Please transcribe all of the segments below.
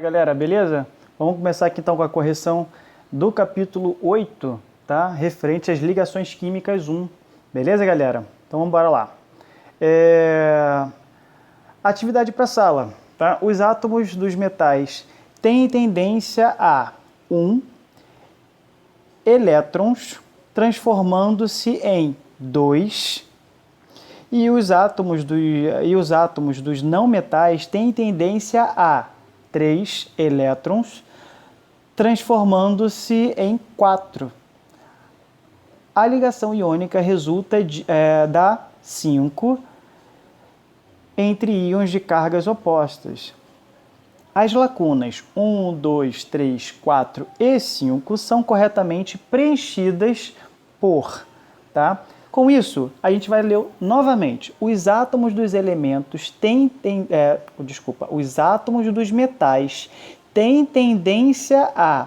Galera, beleza? Vamos começar aqui então com a correção do capítulo 8, tá? Referente às ligações químicas 1. Beleza, galera? Então vamos embora lá. Atividade para a sala, tá? Os átomos dos metais têm tendência a 1 elétrons transformando-se em 2 e os átomos dos não metais têm tendência a 3 elétrons transformando-se em 4. A ligação iônica resulta da 5 entre íons de cargas opostas. As lacunas 1, 2, 3, 4 e 5 são corretamente preenchidas por, tá? Com isso, a gente vai ler novamente. Os átomos dos elementos os átomos dos metais têm tendência a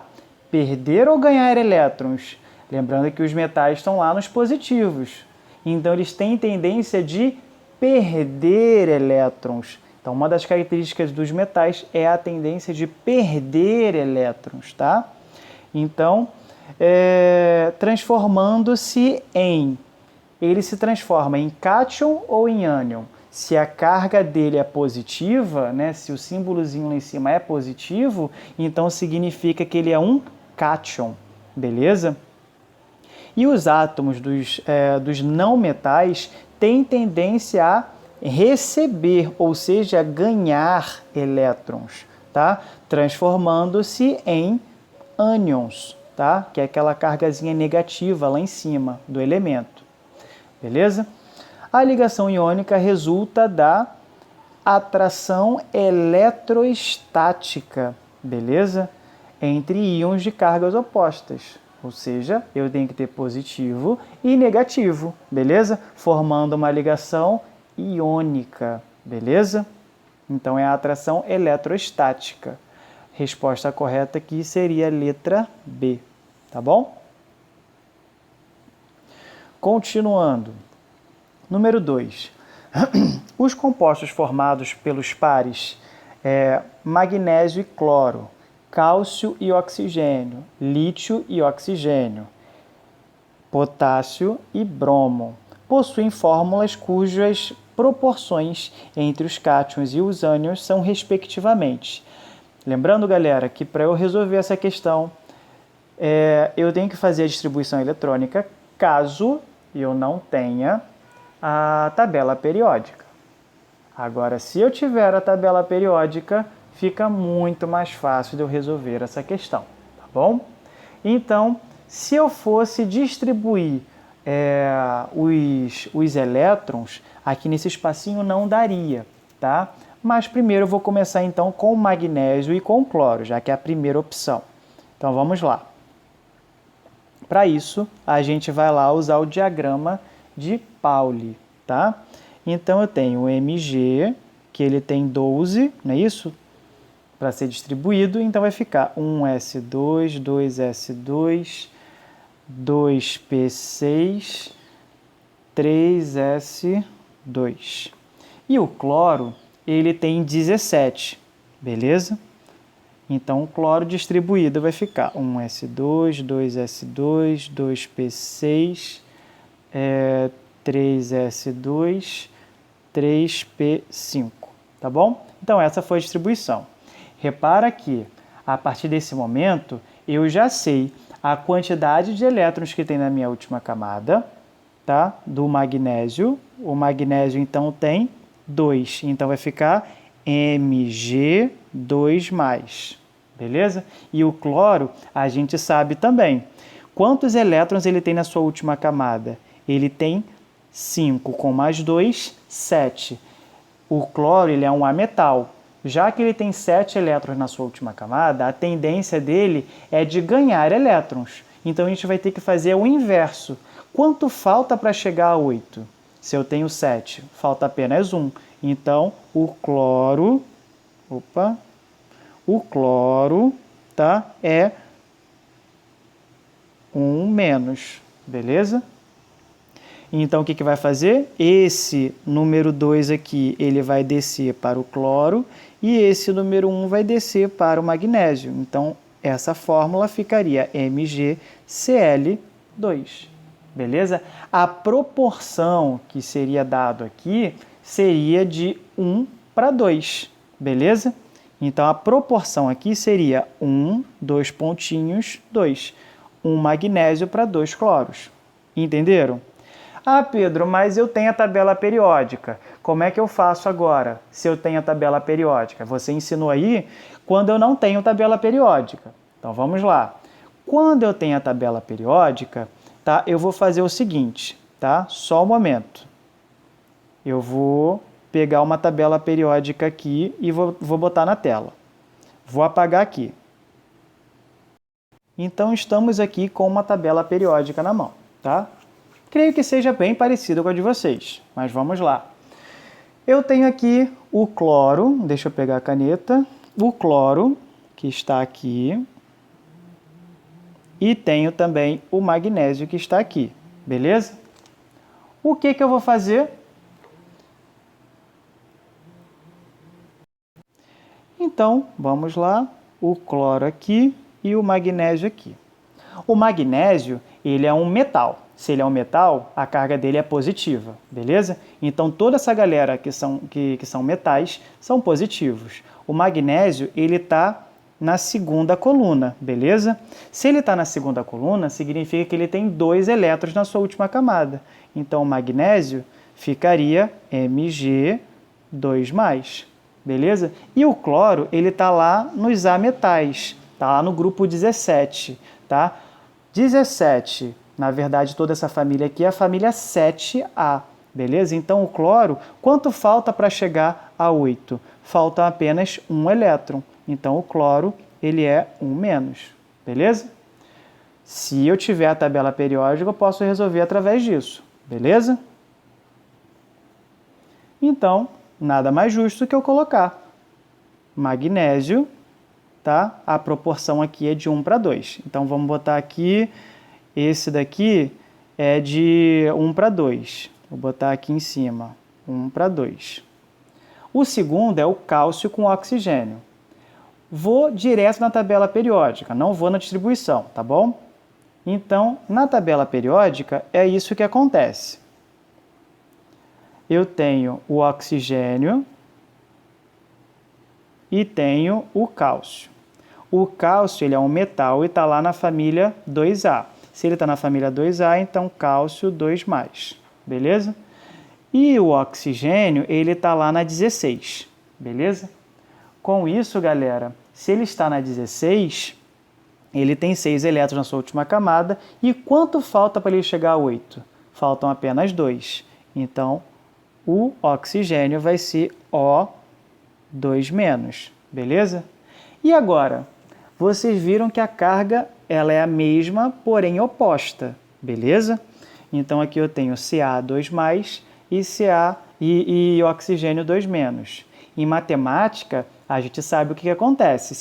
perder ou ganhar elétrons. Lembrando que os metais estão lá nos positivos. Então, eles têm tendência de perder elétrons. Então, uma das características dos metais é a tendência de perder elétrons, tá? Então, transformando-se em... Ele se transforma em cátion ou em ânion. Se a carga dele é positiva, né, se o símbolozinho lá em cima é positivo, então significa que ele é um cátion, beleza? E os átomos dos não metais têm tendência a receber, ou seja, a ganhar elétrons, tá? Transformando-se em ânions, tá? Que é aquela cargazinha negativa lá em cima do elemento. Beleza? A ligação iônica resulta da atração eletrostática, beleza? Entre íons de cargas opostas. Ou seja, eu tenho que ter positivo e negativo, beleza? Formando uma ligação iônica, beleza? Então é a atração eletrostática. Resposta correta aqui seria a letra B, tá bom? Continuando. Número 2. Os compostos formados pelos pares magnésio e cloro, cálcio e oxigênio, lítio e oxigênio, potássio e bromo, possuem fórmulas cujas proporções entre os cátions e os ânions são respectivamente. Lembrando, galera, que para eu resolver essa questão, eu tenho que fazer a distribuição eletrônica caso eu não tenha a tabela periódica. Agora, se eu tiver a tabela periódica, fica muito mais fácil de eu resolver essa questão, tá bom? Então, se eu fosse distribuir os elétrons, aqui nesse espacinho não daria, tá? Mas primeiro eu vou começar então com o magnésio e com o cloro, já que é a primeira opção. Então, vamos lá. Para isso, a gente vai lá usar o diagrama de Pauli, tá? Então, eu tenho o Mg, que ele tem 12, não é isso? Para ser distribuído, então vai ficar 1s2, 2s2, 2p6, 3s2. E o cloro, ele tem 17, beleza? Então, o cloro distribuído vai ficar 1s2, 2s2, 2p6, 3s2, 3p5, tá bom? Então, essa foi a distribuição. Repara que, a partir desse momento, eu já sei a quantidade de elétrons que tem na minha última camada, tá? Do magnésio. O magnésio, então, tem 2. Então, vai ficar Mg2+, beleza? E o cloro, a gente sabe também. Quantos elétrons ele tem na sua última camada? Ele tem 5, com mais 2, 7. O cloro, ele é um ametal. Já que ele tem 7 elétrons na sua última camada, a tendência dele é de ganhar elétrons. Então, a gente vai ter que fazer o inverso. Quanto falta para chegar a 8? Se eu tenho 7, falta apenas 1. Então, o cloro, tá, é 1 menos, beleza? Então, o que vai fazer? Esse número 2 aqui, ele vai descer para o cloro e esse número 1 vai descer para o magnésio. Então, essa fórmula ficaria MgCl2. Beleza? A proporção que seria dado aqui seria de 1 para 2. Beleza? Então, a proporção aqui seria 1, 2 pontinhos, 2. 1 magnésio para 2 cloros. Entenderam? Ah, Pedro, mas eu tenho a tabela periódica. Como é que eu faço agora, se eu tenho a tabela periódica? Você ensinou aí quando eu não tenho tabela periódica. Então, vamos lá. Quando eu tenho a tabela periódica, tá, eu vou fazer o seguinte, tá? Só um momento. Eu vou pegar uma tabela periódica aqui e vou botar na tela. Vou apagar aqui. Então, estamos aqui com uma tabela periódica na mão, tá? Creio que seja bem parecido com a de vocês, mas vamos lá. Eu tenho aqui o cloro, deixa eu pegar a caneta, o cloro, que está aqui, e tenho também o magnésio, que está aqui, beleza? O que eu vou fazer? Então, vamos lá, o cloro aqui e o magnésio aqui. O magnésio, ele é um metal. Se ele é um metal, a carga dele é positiva, beleza? Então, toda essa galera que são metais são positivos. O magnésio, ele está na segunda coluna, beleza? Se ele está na segunda coluna, significa que ele tem 2 elétrons na sua última camada. Então, o magnésio ficaria Mg2+, beleza? E o cloro, ele está lá nos ametais, está lá no grupo 17, tá? 17, na verdade, toda essa família aqui é a família 7A, beleza? Então, o cloro, quanto falta para chegar a 8? Falta apenas 1 elétron. Então, o cloro, ele é 1-, beleza? Se eu tiver a tabela periódica, eu posso resolver através disso, beleza? Então, nada mais justo que eu colocar magnésio, tá? A proporção aqui é de 1 para 2. Então, vamos botar aqui, esse daqui é de 1 para 2. Vou botar aqui em cima, 1 para 2. O segundo é o cálcio com oxigênio. Vou direto na tabela periódica, não vou na distribuição, tá bom? Então, na tabela periódica, é isso que acontece. Eu tenho o oxigênio e tenho o cálcio. O cálcio, ele é um metal e está lá na família 2A. Se ele está na família 2A, então cálcio 2+, beleza? E o oxigênio, ele está lá na 16, beleza? Com isso, galera, se ele está na 16, ele tem 6 elétrons na sua última camada. E quanto falta para ele chegar a 8? Faltam apenas 2. Então, o oxigênio vai ser O2-, beleza? E agora, vocês viram que a carga ela é a mesma, porém oposta, beleza? Então, aqui eu tenho Ca2+, e oxigênio 2-. Em matemática, a gente sabe o que acontece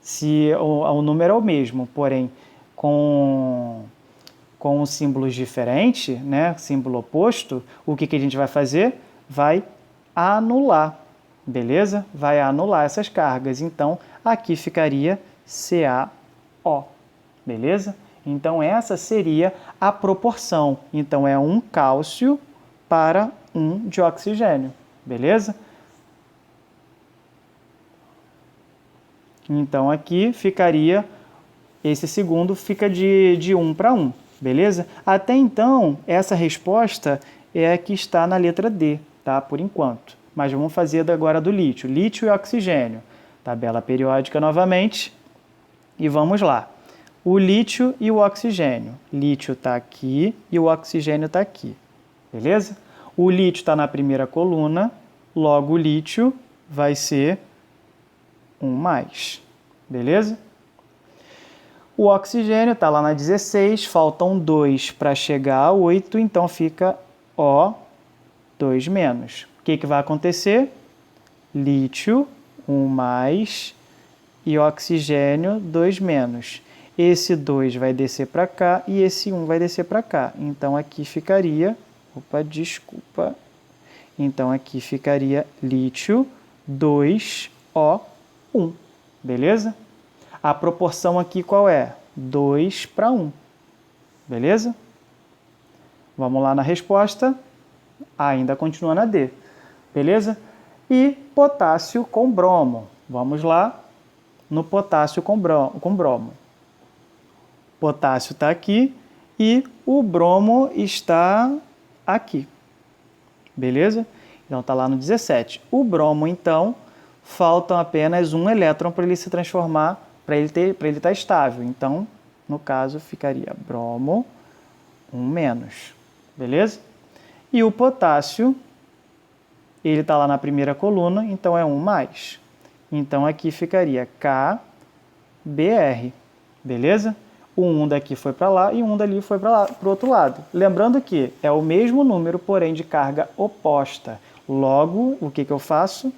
se o número é o mesmo, porém com símbolos diferentes, né? Símbolo oposto, o que a gente vai fazer? Vai anular, beleza? Vai anular essas cargas. Então, aqui ficaria CaO, beleza? Então, essa seria a proporção. Então, é 1 cálcio para 1 de oxigênio, beleza? Então, aqui ficaria, esse segundo fica de 1 para 1, beleza? Até então, essa resposta é a que está na letra D, tá? Por enquanto. Mas vamos fazer agora do lítio. Lítio e oxigênio. Tabela periódica novamente. E vamos lá. O lítio e o oxigênio. Lítio está aqui e o oxigênio está aqui, beleza? O lítio está na primeira coluna, logo o lítio vai ser 1+, beleza? O oxigênio está lá na 16, faltam 2 para chegar a 8, então fica O2-. O que vai acontecer? Lítio, 1+, e oxigênio, 2-. Esse 2 vai descer para cá e esse 1 vai descer para cá. Então, aqui ficaria Opa, desculpa. Então, aqui ficaria lítio 2O1, beleza? A proporção aqui qual é? 2:1, beleza? Vamos lá na resposta. Ainda continua na D, beleza? E potássio com bromo. Vamos lá no potássio com bromo. Potássio está aqui e o bromo está aqui, beleza? Então está lá no 17. O bromo, então, faltam apenas um elétron para ele se transformar, para ele estar estável. Então, no caso, ficaria bromo 1-, beleza? E o potássio, ele está lá na primeira coluna, então é 1+. Então, aqui ficaria KBr, beleza? O 1 daqui foi para lá e o 1 dali foi para o outro lado. Lembrando que é o mesmo número, porém de carga oposta. Logo, o que eu faço?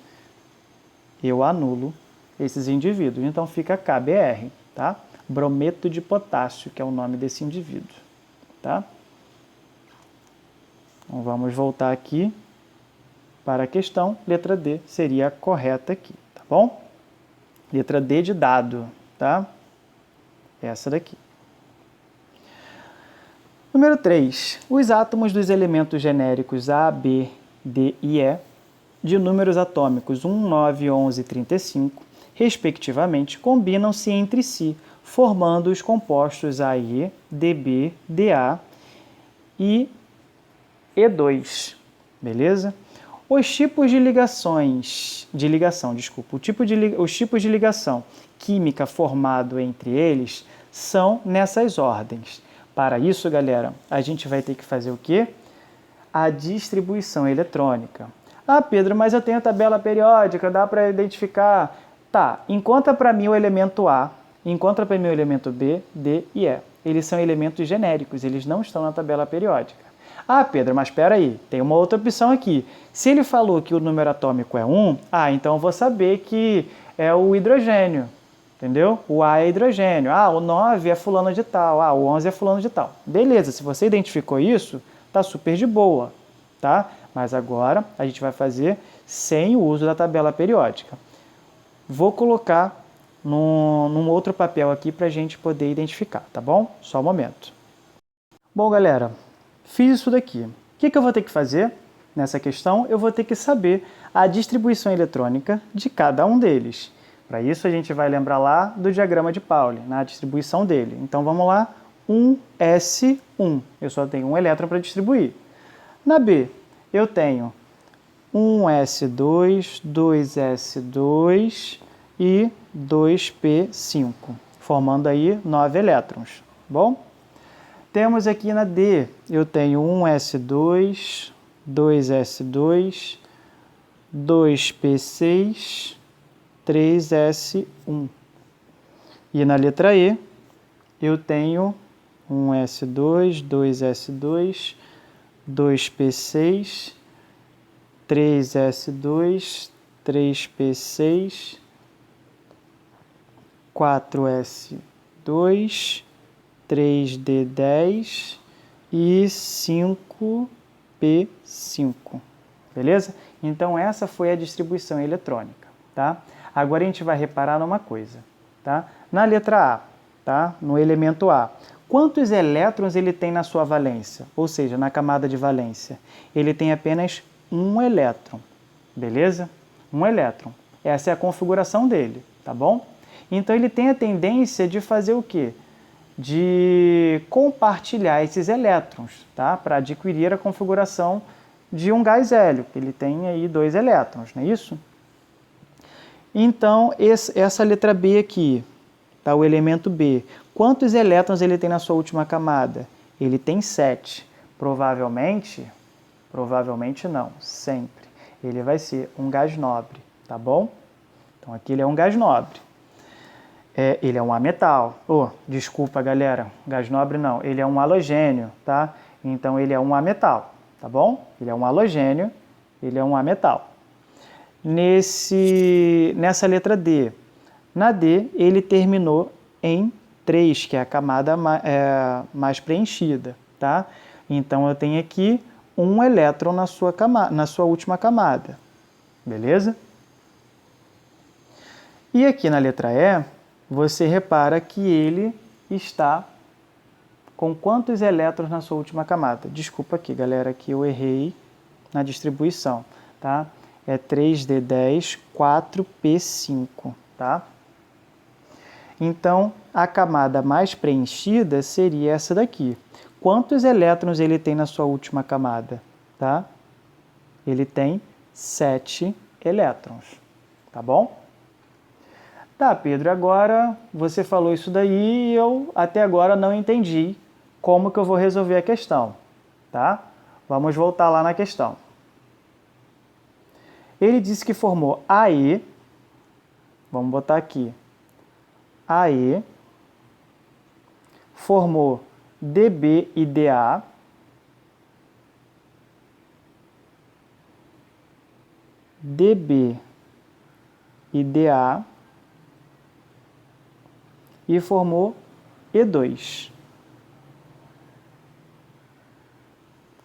Eu anulo esses indivíduos. Então, fica KBr, tá? Brometo de potássio, que é o nome desse indivíduo, tá? Então, vamos voltar aqui para a questão. Letra D seria a correta aqui, tá bom? Letra D de dado, tá? Essa daqui. Número 3. Os átomos dos elementos genéricos A, B, D e E, de números atômicos 1, 9, 11 e 35, respectivamente, combinam-se entre si, formando os compostos AE, DB, DA e E2, beleza? Os tipos de os tipos de ligação química formado entre eles são nessas ordens. Para isso, galera, a gente vai ter que fazer o quê? A distribuição eletrônica. Ah, Pedro, mas eu tenho tabela periódica, dá para identificar. Tá, encontra para mim o elemento A, encontra para mim o elemento B, D e E. Eles são elementos genéricos, eles não estão na tabela periódica. Ah, Pedro, mas espera aí, tem uma outra opção aqui. Se ele falou que o número atômico é 1, então eu vou saber que é o hidrogênio, entendeu? O A é hidrogênio. Ah, o 9 é fulano de tal. Ah, o 11 é fulano de tal. Beleza, se você identificou isso, tá super de boa, tá? Mas agora a gente vai fazer sem o uso da tabela periódica. Vou colocar num outro papel aqui para a gente poder identificar, tá bom? Só um momento. Bom, galera, fiz isso daqui. O que eu vou ter que fazer nessa questão? Eu vou ter que saber a distribuição eletrônica de cada um deles. Para isso, a gente vai lembrar lá do diagrama de Pauli, na distribuição dele. Então, vamos lá. 1s1. Eu só tenho um elétron para distribuir. Na B, eu tenho 1s2, 2s2 e 2p5, formando aí 9 elétrons. Bom? Temos aqui na D, eu tenho 1s2, 2s2, 2p6, 3s1. E na letra E, eu tenho 1s2, 2s2, 2p6, 3s2, 3p6, 4s2, 3d10 e 5p5, beleza? Então, essa foi a distribuição eletrônica, tá? Agora, a gente vai reparar numa coisa, tá? Na letra A, tá? No elemento A, quantos elétrons ele tem na sua valência? Ou seja, na camada de valência? Ele tem apenas um elétron, beleza? Um elétron. Essa é a configuração dele, tá bom? Então, ele tem a tendência de fazer o quê? De compartilhar esses elétrons, tá? Para adquirir a configuração de um gás hélio. Ele tem aí 2 elétrons, não é isso? Então, essa letra B aqui, tá? O elemento B. Quantos elétrons ele tem na sua última camada? Ele tem 7. Provavelmente não, sempre. Ele vai ser um gás nobre, tá bom? Então, aqui ele é um gás nobre. Ele é um ametal. Desculpa, galera, gás nobre não. Ele é um halogênio, tá? Então, ele é um ametal, tá bom? Ele é um halogênio, ele é um ametal. Nessa letra D, na D, ele terminou em 3, que é a camada mais preenchida, tá? Então, eu tenho aqui um elétron na sua última camada. Beleza? E aqui na letra E, você repara que ele está com quantos elétrons na sua última camada? Desculpa aqui, galera, que eu errei na distribuição, tá? É 3D10, 4P5, tá? Então, a camada mais preenchida seria essa daqui. Quantos elétrons ele tem na sua última camada? Tá? Ele tem 7 elétrons, tá bom? Tá, Pedro, agora você falou isso daí e eu até agora não entendi como que eu vou resolver a questão, tá? Vamos voltar lá na questão. Ele disse que formou AE, vamos botar aqui, AE, formou DB e DA, DB e DA, e formou E2.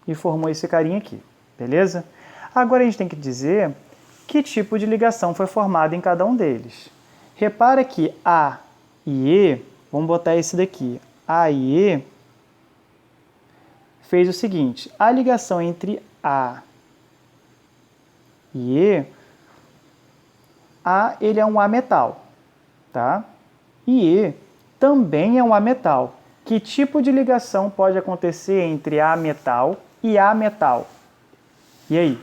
E formou esse carinha aqui, beleza? Agora a gente tem que dizer que tipo de ligação foi formada em cada um deles. Repara que A e E, vamos botar esse daqui, A e E, fez o seguinte, a ligação entre A e E, A ele é um ametal, tá? E E também é um ametal. Que tipo de ligação pode acontecer entre A metal e A metal? E aí?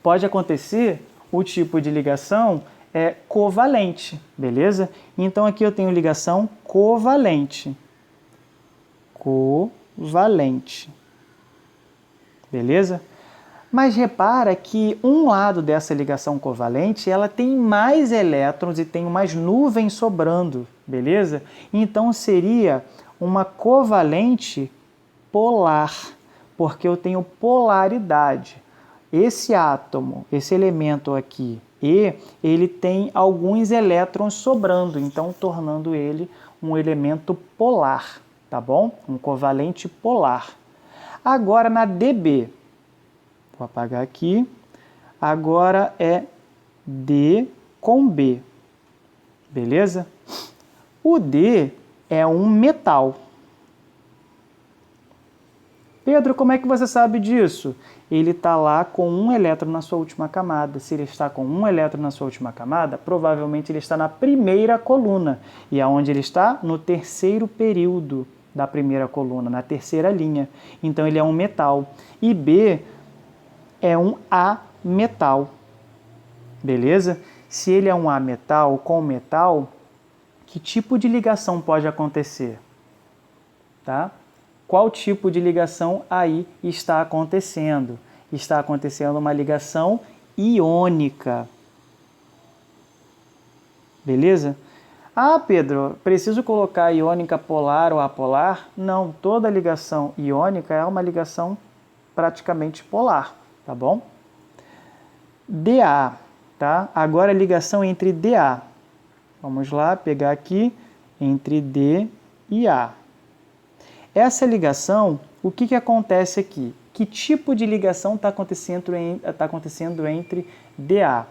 Pode acontecer o tipo de ligação covalente, beleza? Então aqui eu tenho ligação covalente. Covalente. Beleza? Mas repara que um lado dessa ligação covalente, ela tem mais elétrons e tem umas nuvens sobrando, beleza? Então seria uma covalente polar, porque eu tenho polaridade. Esse átomo, esse elemento aqui, E, ele tem alguns elétrons sobrando, então tornando ele um elemento polar, tá bom? Um covalente polar. Agora na DB, vou apagar aqui, agora é D com B, beleza? O D é um metal. Pedro, como é que você sabe disso? Ele está lá com um elétron na sua última camada. Se ele está com um elétron na sua última camada, provavelmente ele está na primeira coluna. E aonde ele está? No terceiro período da primeira coluna, na terceira linha. Então ele é um metal. E B é um ametal. Beleza? Se ele é um ametal com metal, que tipo de ligação pode acontecer? Tá? Qual tipo de ligação aí está acontecendo? Está acontecendo uma ligação iônica. Beleza? Ah, Pedro, preciso colocar iônica polar ou apolar? Não, toda ligação iônica é uma ligação praticamente polar, tá bom? DA, tá? Agora a ligação entre DA. Vamos lá, pegar aqui entre D e A. Essa ligação, o que acontece aqui? Que tipo de ligação está acontecendo entre DA?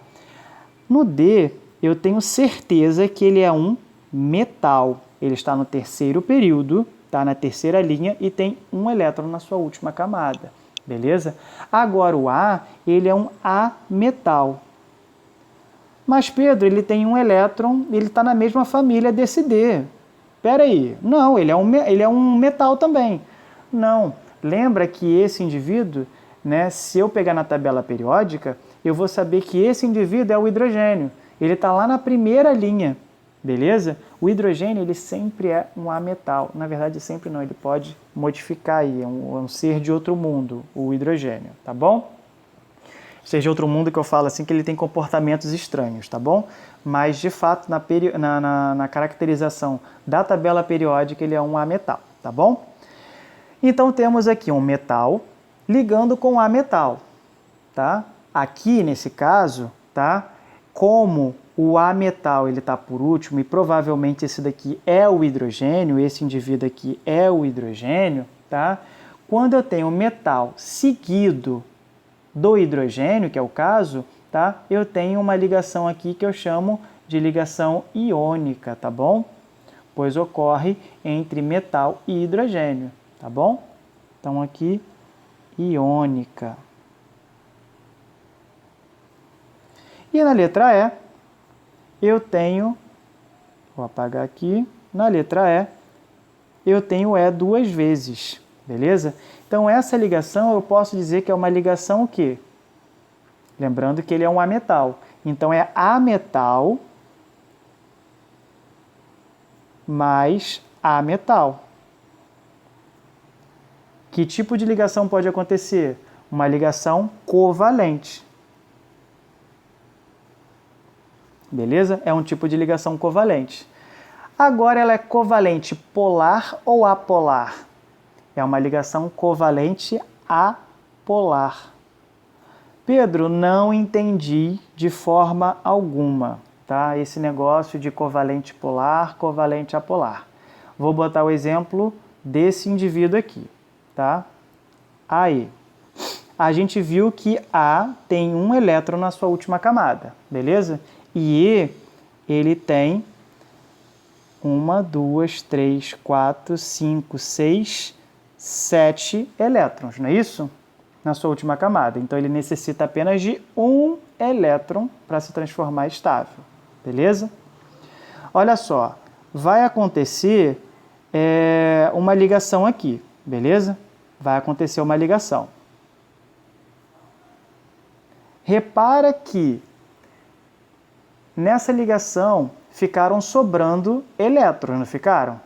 No D, eu tenho certeza que ele é um metal. Ele está no terceiro período, está na terceira linha e tem um elétron na sua última camada. Beleza? Agora o A, ele é um ametal. Mas Pedro, ele tem um elétron, ele está na mesma família desse D. Espera aí, não, ele é um metal também. Não, lembra que esse indivíduo, né, se eu pegar na tabela periódica, eu vou saber que esse indivíduo é o hidrogênio. Ele está lá na primeira linha, beleza? O hidrogênio, ele sempre é um ametal. Na verdade, sempre não, ele pode modificar aí, é um ser de outro mundo, o hidrogênio, tá bom? Ser de outro mundo que eu falo assim, que ele tem comportamentos estranhos, tá bom? Mas, de fato, na caracterização da tabela periódica, ele é um ametal, tá bom? Então, temos aqui um metal ligando com ametal, tá? Aqui, nesse caso, tá? Como o ametal ele está por último e provavelmente esse daqui é o hidrogênio, esse indivíduo aqui é o hidrogênio, tá? quando eu tenho metal seguido do hidrogênio, que é o caso, tá? Eu tenho uma ligação aqui que eu chamo de ligação iônica, tá bom? Pois ocorre entre metal e hidrogênio, tá bom? Então, aqui, iônica. E na letra E, eu tenho, vou apagar aqui, na letra E, eu tenho E duas vezes, beleza? Então, essa ligação eu posso dizer que é uma ligação o quê? Lembrando que ele é um ametal. Então, é ametal mais ametal. Que tipo de ligação pode acontecer? Uma ligação covalente. Beleza? É um tipo de ligação covalente. Agora, ela é covalente polar ou apolar? É uma ligação covalente apolar. Pedro, não entendi de forma alguma, tá? Esse negócio de covalente polar, covalente apolar. Vou botar o exemplo desse indivíduo aqui, tá? Aí, a gente viu que A tem um elétron na sua última camada, beleza? E E, ele tem 1, 2, 3, 4, 5, 6, 7 elétrons, não é isso? Na sua última camada. Então, ele necessita apenas de um elétron para se transformar estável, beleza? Olha só, vai acontecer uma ligação aqui, beleza? Vai acontecer uma ligação. Repara que nessa ligação ficaram sobrando elétrons, não ficaram?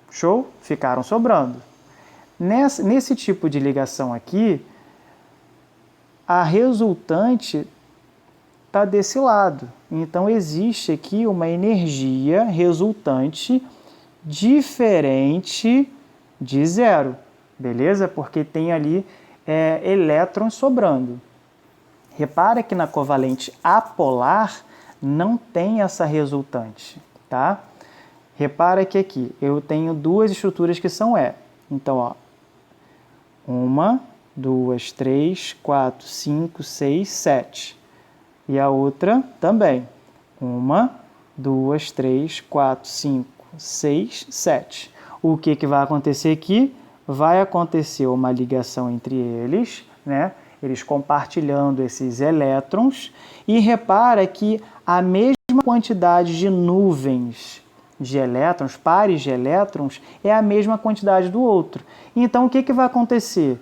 Show? Ficaram sobrando. Nesse tipo de ligação aqui, a resultante está desse lado. Então, existe aqui uma energia resultante diferente de zero, beleza? Porque tem ali elétrons sobrando. Repara que na covalente apolar não tem essa resultante, tá? Repara que aqui eu tenho duas estruturas que são E. Então, ó, 1, 2, 3, 4, 5, 6, 7. E a outra também. 1, 2, 3, 4, 5, 6, 7. O que vai acontecer aqui? Vai acontecer uma ligação entre eles, né? Eles compartilhando esses elétrons. E repara que a mesma quantidade de nuvens de elétrons, pares de elétrons, é a mesma quantidade do outro. Então, o que vai acontecer?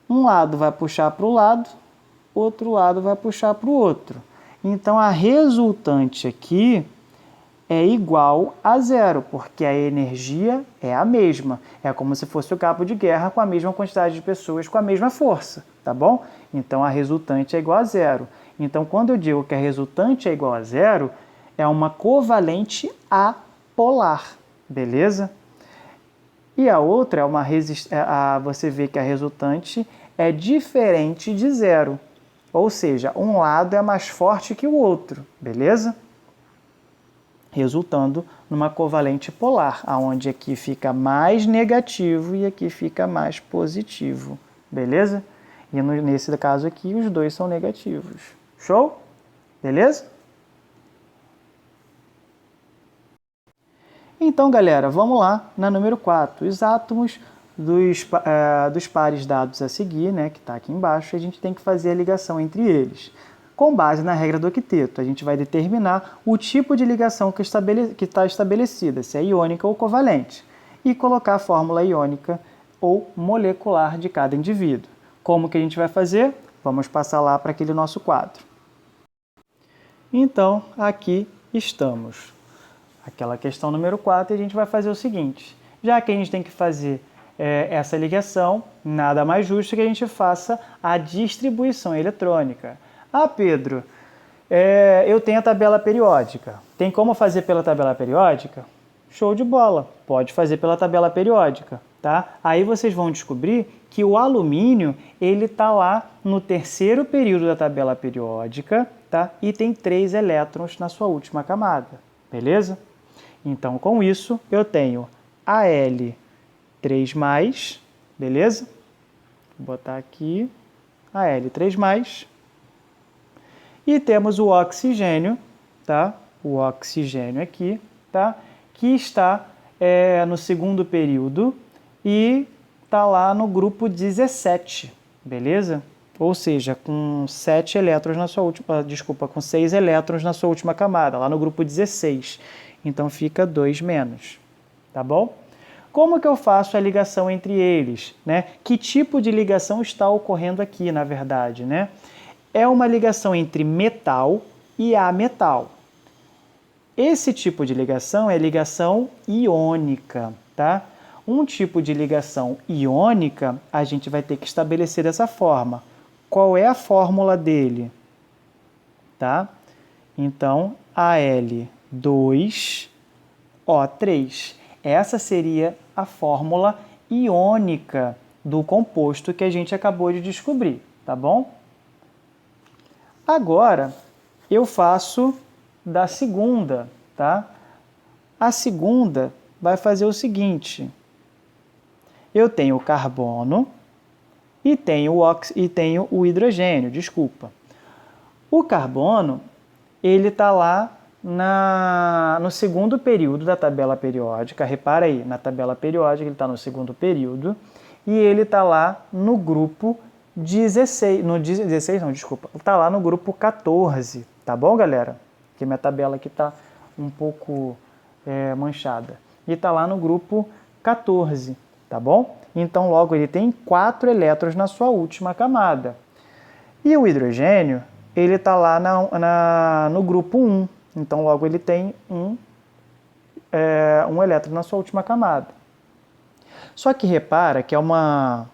Um lado vai puxar para o lado, outro lado vai puxar para o outro. Então, a resultante aqui é igual a zero, porque a energia é a mesma. É como se fosse o cabo de guerra com a mesma quantidade de pessoas, com a mesma força, tá bom? Então, a resultante é igual a zero. Então, quando eu digo que a resultante é igual a zero, é uma covalente apolar, beleza? E a outra é uma você vê que a resultante é diferente de zero. Ou seja, um lado é mais forte que o outro, beleza? Resultando numa covalente polar, onde aqui fica mais negativo e aqui fica mais positivo, beleza? E nesse caso aqui, os dois são negativos. Show? Beleza? Então, galera, vamos lá na número 4. Os átomos dos pares dados a seguir, né, que está aqui embaixo, a gente tem que fazer a ligação entre eles. Com base na regra do octeto, a gente vai determinar o tipo de ligação que está estabelecida, se é iônica ou covalente, e colocar a fórmula iônica ou molecular de cada indivíduo. Como que a gente vai fazer? Vamos passar lá para aquele nosso quadro. Então, aqui estamos. Aquela questão número 4, a gente vai fazer o seguinte. Já que a gente tem que fazer essa ligação, nada mais justo que a gente faça a distribuição eletrônica. Ah, Pedro, eu tenho a tabela periódica. Tem como fazer pela tabela periódica? Show de bola, pode fazer pela tabela periódica, tá? Aí vocês vão descobrir que o alumínio, ele está lá no terceiro período da tabela periódica, tá? E tem 3 elétrons na sua última camada, beleza? Então, com isso, eu tenho Al3+, beleza? Vou botar aqui Al3+. E temos o oxigênio, tá? O oxigênio aqui, tá? Que está no segundo período e está lá no grupo 17, beleza? Ou seja, com 7 elétrons na sua última, com 6 elétrons na sua última camada, lá no grupo 16. Então fica 2-, tá bom? Como que eu faço a ligação entre eles, né? Que tipo de ligação está ocorrendo aqui, na verdade, né? É uma ligação entre metal e ametal. Esse tipo de ligação é ligação iônica, tá? Um tipo de ligação iônica a gente vai ter que estabelecer dessa forma. Qual é a fórmula dele? Tá? Então, Al2O3. Essa seria a fórmula iônica do composto que a gente acabou de descobrir, tá bom? Agora, eu faço da segunda, tá? A segunda vai fazer o seguinte. Eu tenho o carbono e tenho o hidrogênio, desculpa. O carbono, ele está lá no segundo período da tabela periódica. Repara aí, na tabela periódica ele está no segundo período e ele está lá no grupo 16, está lá no grupo 14, tá bom, galera? Porque minha tabela aqui está um pouco manchada. E está lá no grupo 14, tá bom? Então, logo, ele tem 4 elétrons na sua última camada. E o hidrogênio, ele está lá no grupo 1. Então, logo, ele tem um elétron na sua última camada. Só que repara que é uma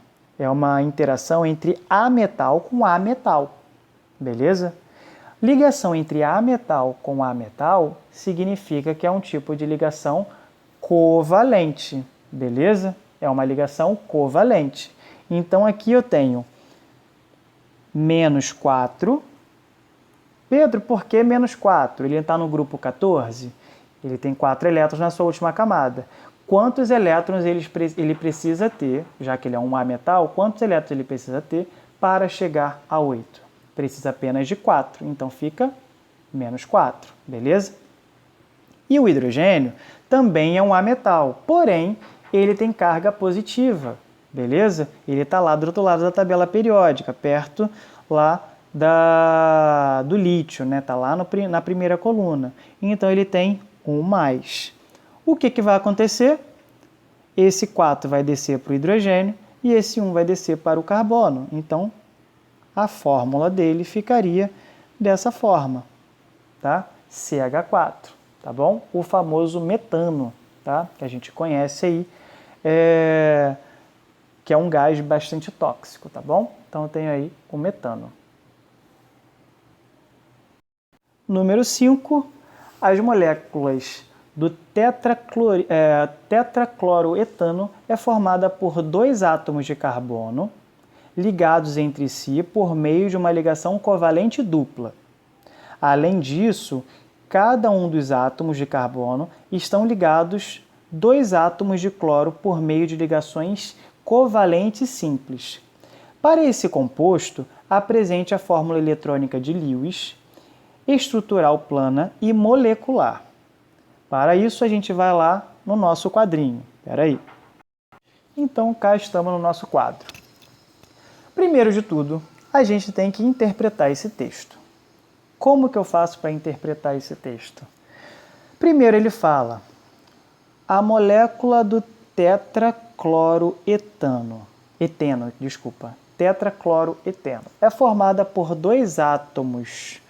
interação entre ametal com ametal, beleza? Ligação entre ametal com ametal significa que é um tipo de ligação covalente, beleza? É uma ligação covalente. Então, aqui eu tenho -4. Pedro, por que -4? Ele está no grupo 14? Ele tem 4 elétrons na sua última camada. Quantos elétrons ele precisa ter, já que ele é um ametal, quantos elétrons ele precisa ter para chegar a 8? Precisa apenas de 4, então fica -4, beleza? E o hidrogênio também é um ametal, porém, ele tem carga positiva, beleza? Ele está lá do outro lado da tabela periódica, perto lá do lítio, né? Está lá na primeira coluna. Então, ele tem 1+. O que vai acontecer? Esse 4 vai descer para o hidrogênio e esse 1 vai descer para o carbono. Então, a fórmula dele ficaria dessa forma, tá? CH4, tá bom? O famoso metano, tá? Que a gente conhece aí, que é um gás bastante tóxico, tá bom? Então, eu tenho aí o metano. Número 5, as moléculas do tetracloroetano é formada por 2 átomos de carbono ligados entre si por meio de uma ligação covalente dupla. Além disso, cada um dos átomos de carbono estão ligados 2 átomos de cloro por meio de ligações covalentes simples. Para esse composto, apresente a fórmula eletrônica de Lewis, estrutural plana e molecular. Para isso, a gente vai lá no nosso quadrinho. Espera aí. Então, cá estamos no nosso quadro. Primeiro de tudo, a gente tem que interpretar esse texto. Como que eu faço para interpretar esse texto? Primeiro ele fala, a molécula do tetracloroetano é formada por 2 átomos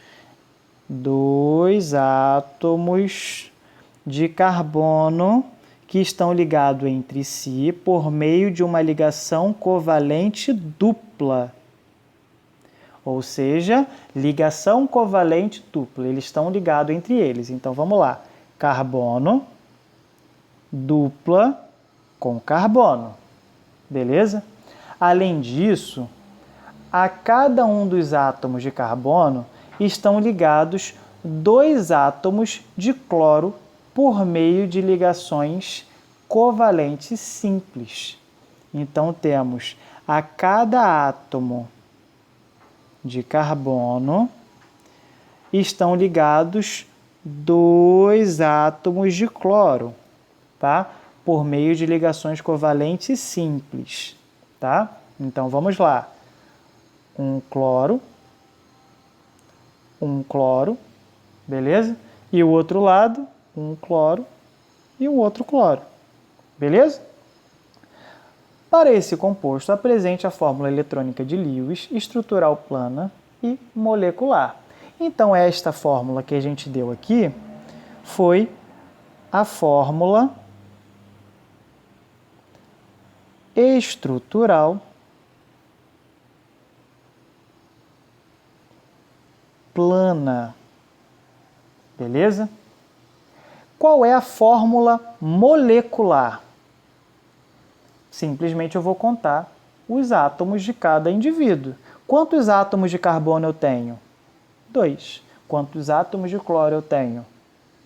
de carbono que estão ligados entre si por meio de uma ligação covalente dupla. Ou seja, ligação covalente dupla. Eles estão ligados entre eles. Então, vamos lá. Carbono, dupla com carbono. Beleza? Além disso, a cada um dos átomos de carbono estão ligados 2 átomos de cloro por meio de ligações covalentes simples. Então, temos a cada átomo de carbono estão ligados 2 átomos de cloro, tá? Por meio de ligações covalentes simples, tá? Então, vamos lá. Um cloro, beleza? E o outro lado, um cloro e o outro cloro, beleza? Para esse composto, apresente a fórmula eletrônica de Lewis, estrutural plana e molecular. Então, esta fórmula que a gente deu aqui foi a fórmula estrutural plana, beleza? Qual é a fórmula molecular? Simplesmente eu vou contar os átomos de cada indivíduo. Quantos átomos de carbono eu tenho? 2. Quantos átomos de cloro eu tenho?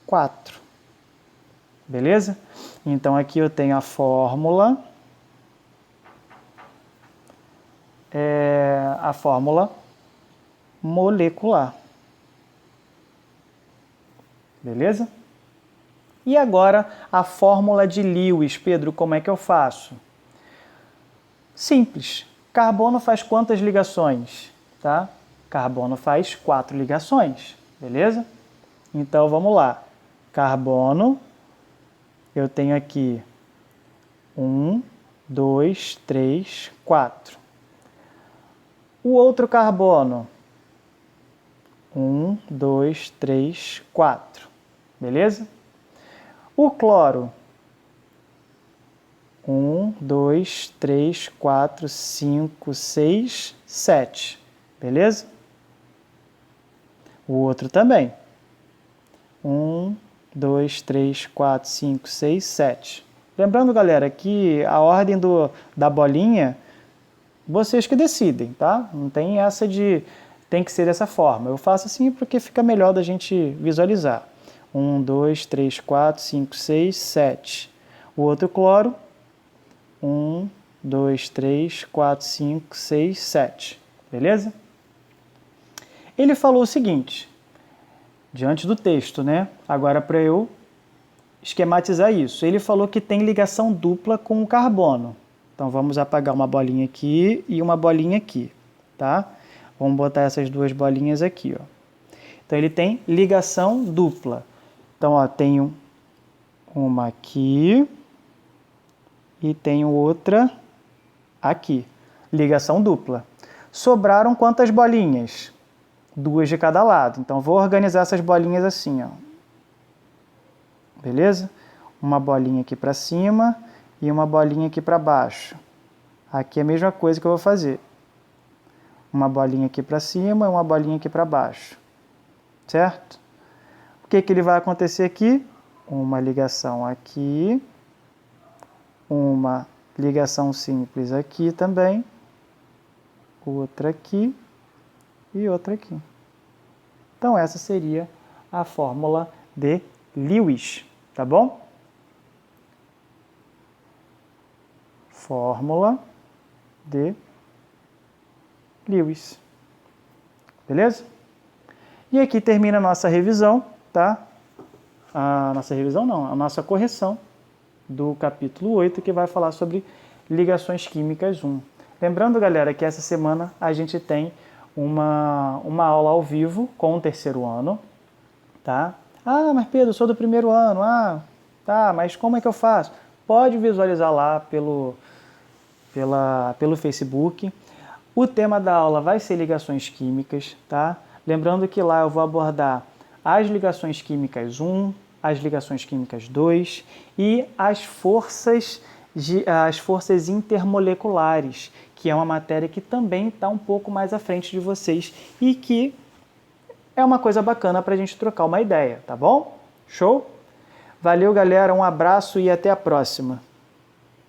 4. Beleza? Então, aqui eu tenho a fórmula molecular. Beleza? E agora, a fórmula de Lewis. Pedro, como é que eu faço? Simples. Carbono faz quantas ligações? Tá? Carbono faz 4 ligações. Beleza? Então, vamos lá. Carbono, eu tenho aqui 1, 2, 3, 4. O outro carbono, 1, 2, 3, 4. Beleza? O cloro, 1, 2, 3, 4, 5, 6, 7. Beleza? O outro também. 1, 2, 3, 4, 5, 6, 7. Lembrando, galera, que a ordem da bolinha, vocês que decidem, tá? Não tem essa de tem que ser dessa forma. Eu faço assim porque fica melhor da gente visualizar. 1, 2, 3, 4, 5, 6, 7. O outro cloro, 1, 2, 3, 4, 5, 6, 7. Beleza? Ele falou o seguinte, diante do texto, né? Agora, para eu esquematizar isso. Ele falou que tem ligação dupla com o carbono. Então, vamos apagar uma bolinha aqui e uma bolinha aqui, tá? Vamos botar essas duas bolinhas aqui, ó. Então, ele tem ligação dupla. Então, ó, tenho uma aqui e tenho outra aqui. Ligação dupla. Sobraram quantas bolinhas? 2 de cada lado. Então, vou organizar essas bolinhas assim, ó. Beleza? Uma bolinha aqui para cima e uma bolinha aqui para baixo. Aqui é a mesma coisa que eu vou fazer. Uma bolinha aqui para cima e uma bolinha aqui para baixo. Certo? O que ele vai acontecer aqui? Uma ligação aqui. Uma ligação simples aqui também. Outra aqui e outra aqui. Então, essa seria a fórmula de Lewis, tá bom? Fórmula de Lewis. Beleza? E aqui termina a nossa revisão, tá? A nossa revisão não, a nossa correção do capítulo 8, que vai falar sobre ligações químicas 1. Lembrando, galera, que essa semana a gente tem uma aula ao vivo com o terceiro ano, tá? Ah, mas Pedro, eu sou do primeiro ano. Ah, tá, mas como é que eu faço? Pode visualizar lá pelo Facebook. O tema da aula vai ser ligações químicas, tá? Lembrando que lá eu vou abordar as ligações químicas 1, as ligações químicas 2 e as forças intermoleculares, que é uma matéria que também está um pouco mais à frente de vocês e que é uma coisa bacana para a gente trocar uma ideia, tá bom? Show? Valeu, galera, um abraço e até a próxima.